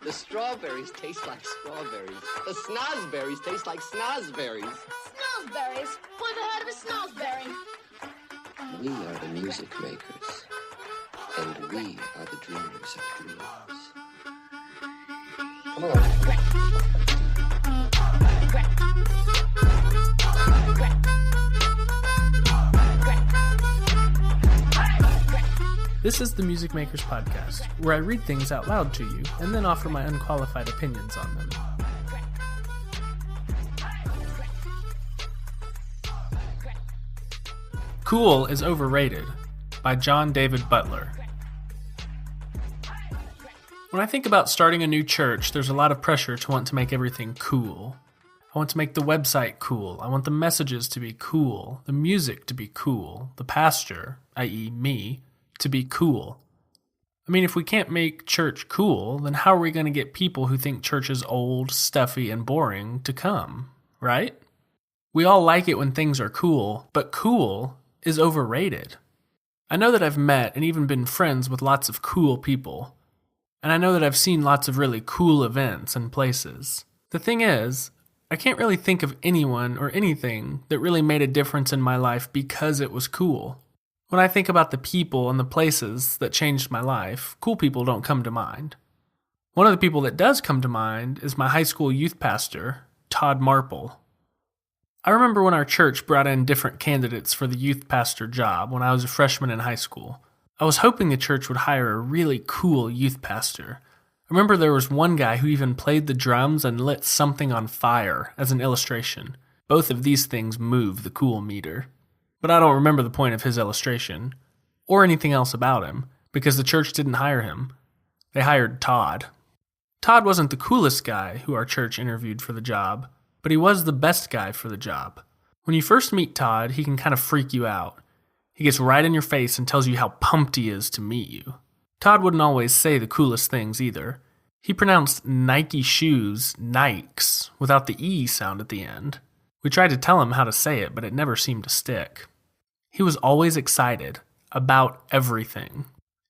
The strawberries taste like strawberries. The snozberries taste like snozberries. Snozberries? Who ever heard of a snozberry? We are the music makers, and we are the dreamers of dreams. Come on. This is the Music Makers Podcast, where I read things out loud to you and then offer my unqualified opinions on them. Cool is Overrated by John David Butler. When I think about starting a new church, there's a lot of pressure to want to make everything cool. I want to make the website cool. I want the messages to be cool, the music to be cool, the pastor, i.e. me, to be cool. I mean, if we can't make church cool, then how are we going to get people who think church is old, stuffy, and boring to come, right? We all like it when things are cool, but cool is overrated. I know that I've met and even been friends with lots of cool people, and I know that I've seen lots of really cool events and places. The thing is, I can't really think of anyone or anything that really made a difference in my life because it was cool. When I think about the people and the places that changed my life, cool people don't come to mind. One of the people that does come to mind is my high school youth pastor, Todd Marple. I remember when our church brought in different candidates for the youth pastor job when I was a freshman in high school. I was hoping the church would hire a really cool youth pastor. I remember there was one guy who even played the drums and lit something on fire as an illustration. Both of these things move the cool meter. But I don't remember the point of his illustration, or anything else about him, because the church didn't hire him. They hired Todd. Todd wasn't the coolest guy who our church interviewed for the job, but he was the best guy for the job. When you first meet Todd, he can kind of freak you out. He gets right in your face and tells you how pumped he is to meet you. Todd wouldn't always say the coolest things either. He pronounced Nike shoes Nikes without the E sound at the end. We tried to tell him how to say it, but it never seemed to stick. He was always excited about everything.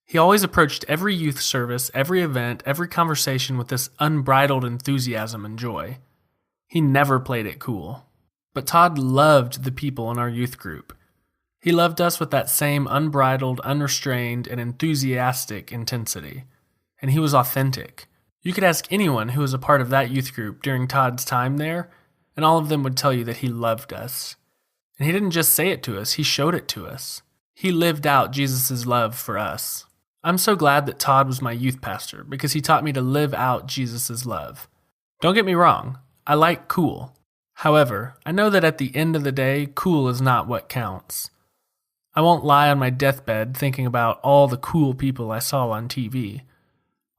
He always approached every youth service, every event, every conversation with this unbridled enthusiasm and joy. He never played it cool. But Todd loved the people in our youth group. He loved us with that same unbridled, unrestrained, and enthusiastic intensity. And he was authentic. You could ask anyone who was a part of that youth group during Todd's time there, and all of them would tell you that he loved us. And he didn't just say it to us, he showed it to us. He lived out Jesus' love for us. I'm so glad that Todd was my youth pastor because he taught me to live out Jesus' love. Don't get me wrong, I like cool. However, I know that at the end of the day, cool is not what counts. I won't lie on my deathbed thinking about all the cool people I saw on TV.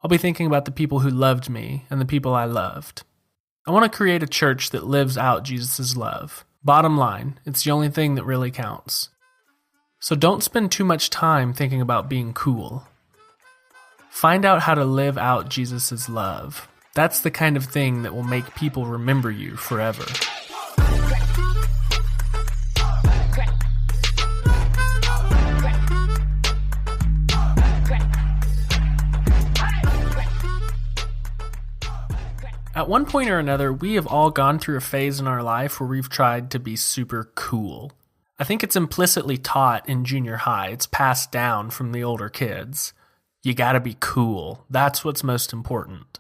I'll be thinking about the people who loved me and the people I loved. I want to create a church that lives out Jesus' love. Bottom line, it's the only thing that really counts. So don't spend too much time thinking about being cool. Find out how to live out Jesus' love. That's the kind of thing that will make people remember you forever. At one point or another, we have all gone through a phase in our life where we've tried to be super cool. I think it's implicitly taught in junior high. It's passed down from the older kids. You gotta be cool. That's what's most important.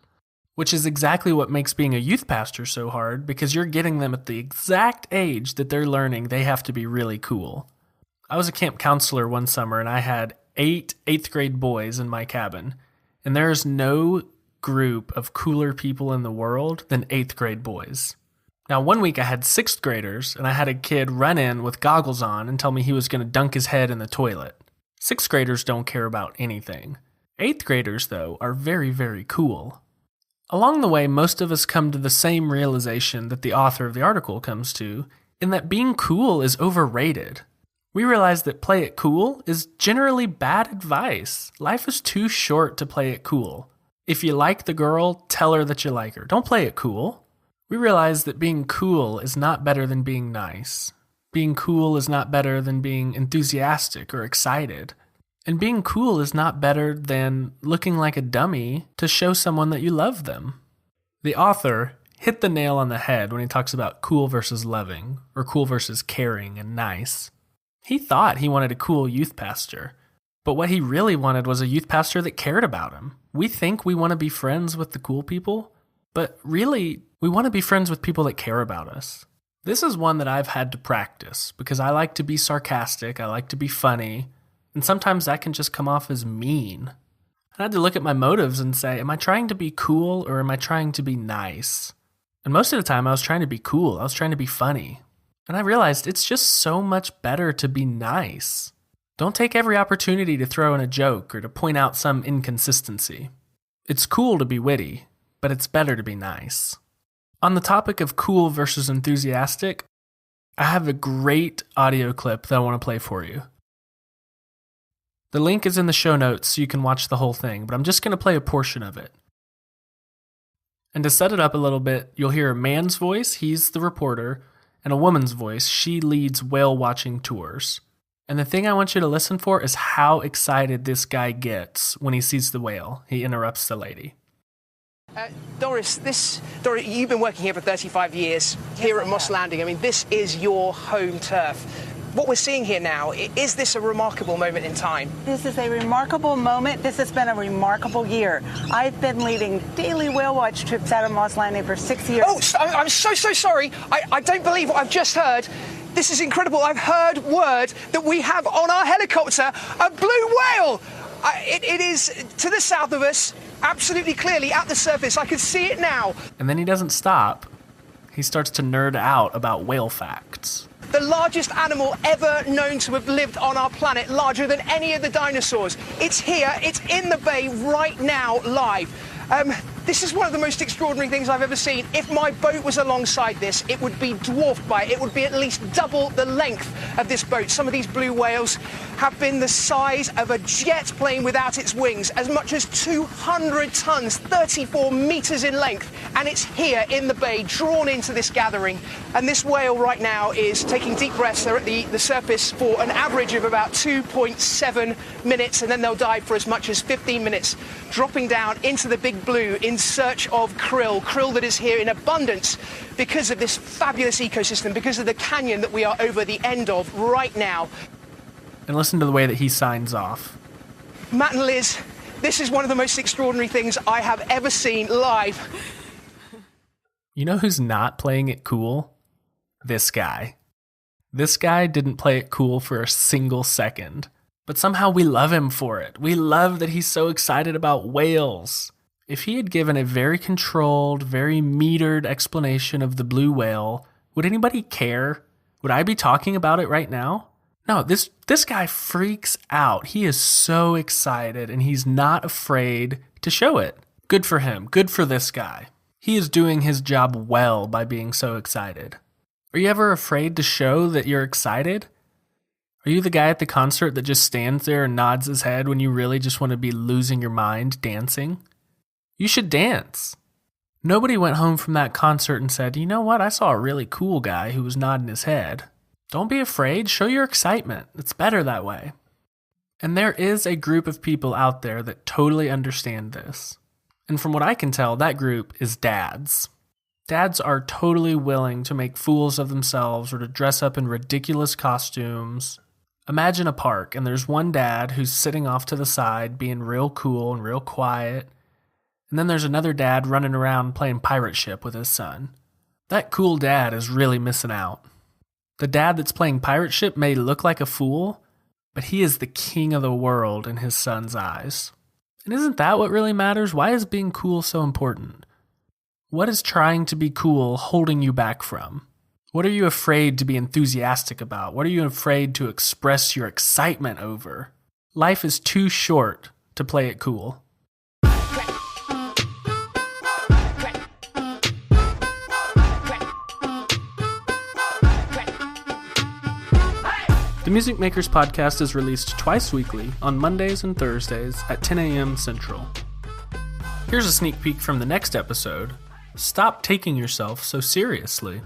Which is exactly what makes being a youth pastor so hard, because you're getting them at the exact age that they're learning they have to be really cool. I was a camp counselor one summer and I had 8 eighth grade boys in my cabin, and there is no group of cooler people in the world than 8th grade boys. Now, one week I had 6th graders, and I had a kid run in with goggles on and tell me he was going to dunk his head in the toilet. 6th graders don't care about anything. 8th graders, though, are very, very cool. Along the way, most of us come to the same realization that the author of the article comes to, in that being cool is overrated. We realize that play it cool is generally bad advice. Life is too short to play it cool. If you like the girl, tell her that you like her. Don't play it cool. We realize that being cool is not better than being nice. Being cool is not better than being enthusiastic or excited. And being cool is not better than looking like a dummy to show someone that you love them. The author hit the nail on the head when he talks about cool versus loving, or cool versus caring and nice. He thought he wanted a cool youth pastor, but what he really wanted was a youth pastor that cared about him. We think we want to be friends with the cool people, but really, we want to be friends with people that care about us. This is one that I've had to practice because I like to be sarcastic, I like to be funny, and sometimes that can just come off as mean. I had to look at my motives and say, am I trying to be cool or am I trying to be nice? And most of the time I was trying to be cool, I was trying to be funny. And I realized it's just so much better to be nice. Don't take every opportunity to throw in a joke or to point out some inconsistency. It's cool to be witty, but it's better to be nice. On the topic of cool versus enthusiastic, I have a great audio clip that I want to play for you. The link is in the show notes so you can watch the whole thing, but I'm just going to play a portion of it. And to set it up a little bit, you'll hear a man's voice, he's the reporter, and a woman's voice, she leads whale watching tours. And the thing I want you to listen for is how excited this guy gets when he sees the whale. He interrupts the lady. Doris, you've been working here for 35 years, here at Moss Landing. I mean, this is your home turf. What we're seeing here now, is this a remarkable moment in time? This is a remarkable moment. This has been a remarkable year. I've been leading daily whale watch trips out of Moss Landing for 6 years. Oh, I'm so sorry. I don't believe what I've just heard. This is incredible. I've heard word that we have on our helicopter a blue whale. It is to the south of us, absolutely clearly at the surface. I can see it now. And then he doesn't stop. He starts to nerd out about whale facts. The largest animal ever known to have lived on our planet, larger than any of the dinosaurs. It's here, it's in the bay right now, live. This is one of the most extraordinary things I've ever seen. If my boat was alongside this, it would be dwarfed by it. It would be at least double the length of this boat. Some of these blue whales have been the size of a jet plane without its wings, as much as 200 tons, 34 meters in length. And it's here in the bay, drawn into this gathering. And this whale right now is taking deep breaths. They're at the surface for an average of about 2.7 minutes, and then they'll dive for as much as 15 minutes, dropping down into the big blue in search of krill that is here in abundance because of this fabulous ecosystem, because of the canyon that we are over the end of right now. And listen to the way that he signs off. Matt and Liz, this is one of the most extraordinary things I have ever seen live. You know who's not playing it cool? This guy. This guy didn't play it cool for a single second. But somehow we love him for it. We love that he's so excited about whales. If he had given a very controlled, very metered explanation of the blue whale, would anybody care? Would I be talking about it right now? No, this guy freaks out. He is so excited and he's not afraid to show it. Good for him. Good for this guy. He is doing his job well by being so excited. Are you ever afraid to show that you're excited? Are you the guy at the concert that just stands there and nods his head when you really just want to be losing your mind dancing? You should dance. Nobody went home from that concert and said, you know what, I saw a really cool guy who was nodding his head. Don't be afraid, show your excitement. It's better that way. And there is a group of people out there that totally understand this. And from what I can tell, that group is dads. Dads are totally willing to make fools of themselves or to dress up in ridiculous costumes. Imagine a park and there's one dad who's sitting off to the side being real cool and real quiet. And then there's another dad running around playing pirate ship with his son. That cool dad is really missing out. The dad that's playing pirate ship may look like a fool, but he is the king of the world in his son's eyes. And isn't that what really matters? Why is being cool so important? What is trying to be cool holding you back from? What are you afraid to be enthusiastic about? What are you afraid to express your excitement over? Life is too short to play it cool. The Music Makers Podcast is released twice weekly on Mondays and Thursdays at 10 a.m. Central. Here's a sneak peek from the next episode. Stop taking yourself so seriously.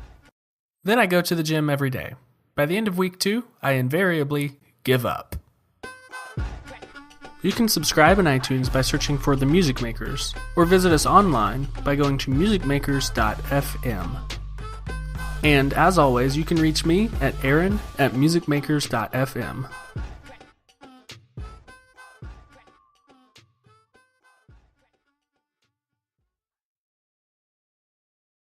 Then I go to the gym every day. By the end of week 2, I invariably give up. You can subscribe in iTunes by searching for The Music Makers, or visit us online by going to musicmakers.fm. And as always, you can reach me at aaron@musicmakers.fm.